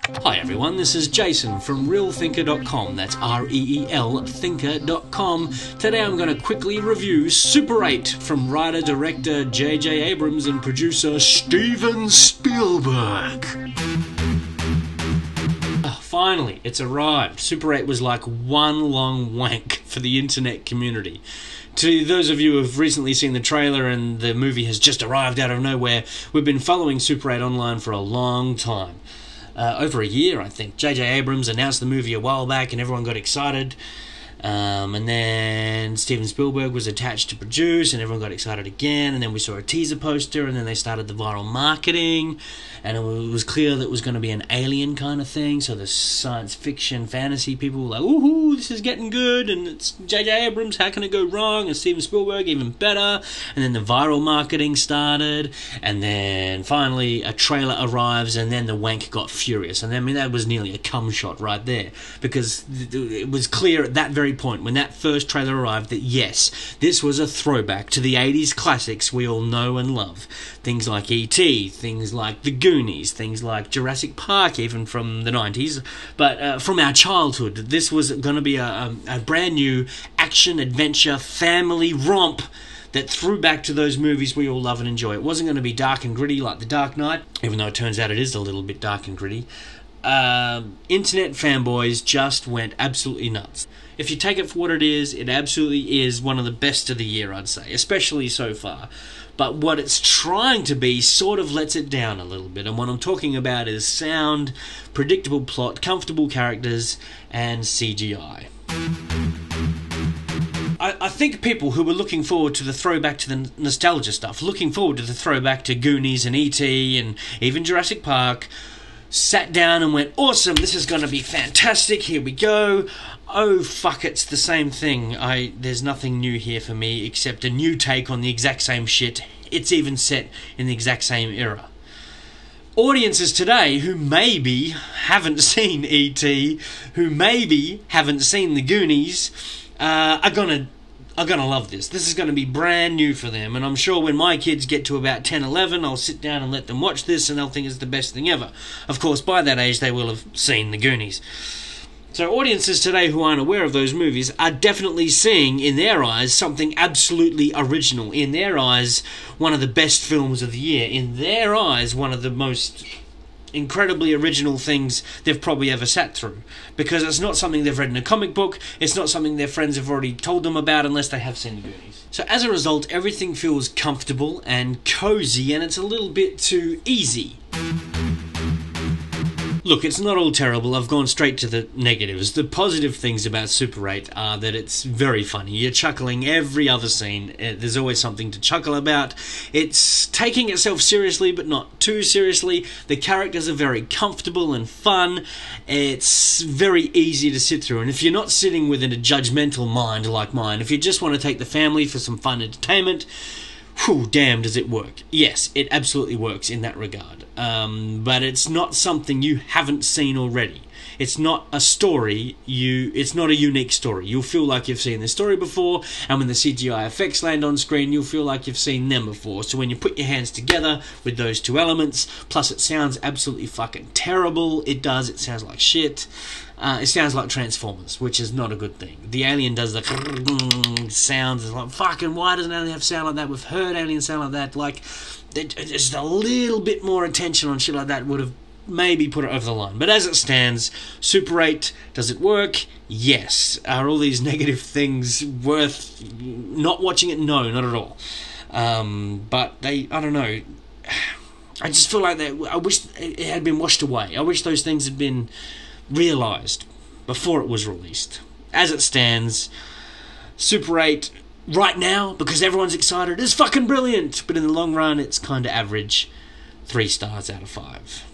Hi everyone, this is Jason from realthinker.com, that's R-E-E-L thinker.com. Today I'm going to quickly review Super 8 from writer-director J.J. Abrams and producer Steven Spielberg. Finally, it's arrived. Super 8 was like one long wank for the internet community. To those of you who have recently seen the trailer and the movie has just arrived out of nowhere, we've been following Super 8 online for a long time. Over a year, I think. J.J. Abrams announced the movie a while back and everyone got excited. And then Steven Spielberg was attached to produce and everyone got excited again. And then we saw a teaser poster and then they started the viral marketing. And it was clear that it was going to be an alien kind of thing. So the science fiction, fantasy people were like, ooh, this is getting good. And it's J.J. Abrams, how can it go wrong? And Steven Spielberg, even better. And then the viral marketing started. And then finally a trailer arrives and then the wank got furious. And I mean, that was nearly a cum shot right there. Because it was clear at that very point when that first trailer arrived that yes, this was a throwback to the 80s classics we all know and love. Things like E.T., things like The Goonies, things like Jurassic Park, even from the 90s, but from our childhood. This was going to be a brand new action, adventure, family romp that threw back to those movies we all love and enjoy. It wasn't going to be dark and gritty like The Dark Knight, even though it turns out it is a little bit dark and gritty. Internet fanboys just went absolutely nuts. If you take it for what it absolutely is one of the best of the year, I'd say, especially so far. But what it's trying to be sort of lets it down a little bit, and what I'm talking about is sound, predictable plot, comfortable characters, and CGI. I think people who were looking forward to the throwback to the nostalgia stuff, looking forward to the throwback to Goonies and E.T. and even Jurassic Park, sat down and went, awesome, this is going to be fantastic, here we go. Oh, fuck, it's the same thing. There's nothing new here for me except a new take on the exact same shit. It's even set in the exact same era. Audiences today who maybe haven't seen E.T., who maybe haven't seen the Goonies, are gonna love this. This is going to be brand new for them, and I'm sure when my kids get to about 10, 11, I'll sit down and let them watch this, and they'll think it's the best thing ever. Of course, by that age, they will have seen the Goonies. So audiences today who aren't aware of those movies are definitely seeing, in their eyes, something absolutely original. In their eyes, one of the best films of the year. In their eyes, one of the most incredibly original things they've probably ever sat through, because it's not something they've read in a comic book, it's not something their friends have already told them about unless they have seen the Goonies. So as a result, everything feels comfortable and cozy, and it's a little bit too easy. Look, it's not all terrible. I've gone straight to the negatives. The positive things about Super 8 are that it's very funny. You're chuckling every other scene. There's always something to chuckle about. It's taking itself seriously, but not too seriously. The characters are very comfortable and fun. It's very easy to sit through. And if you're not sitting within a judgmental mind like mine, if you just want to take the family for some fun entertainment, whew, damn, does it work. Yes, it absolutely works in that regard. But it's not something you haven't seen already. It's not a story, it's not a unique story. You'll feel like you've seen this story before, and when the CGI effects land on screen, you'll feel like you've seen them before. So when you put your hands together with those two elements, plus it sounds absolutely fucking terrible, it sounds like shit. It sounds like Transformers, which is not a good thing. The alien does the sounds. It's like, fucking, why doesn't alien have sound like that? We've heard aliens sound like that. Like, just a little bit more attention on shit like that would have maybe put it over the line. But as it stands, Super 8, does it work? Yes. Are all these negative things worth not watching it? No, not at all. But I don't know. I just feel like I wish it had been washed away. I wish those things had been realised before it was released. As it stands, Super 8 right now, because everyone's excited, is fucking brilliant, but in the long run it's kind of average. 3 stars out of 5.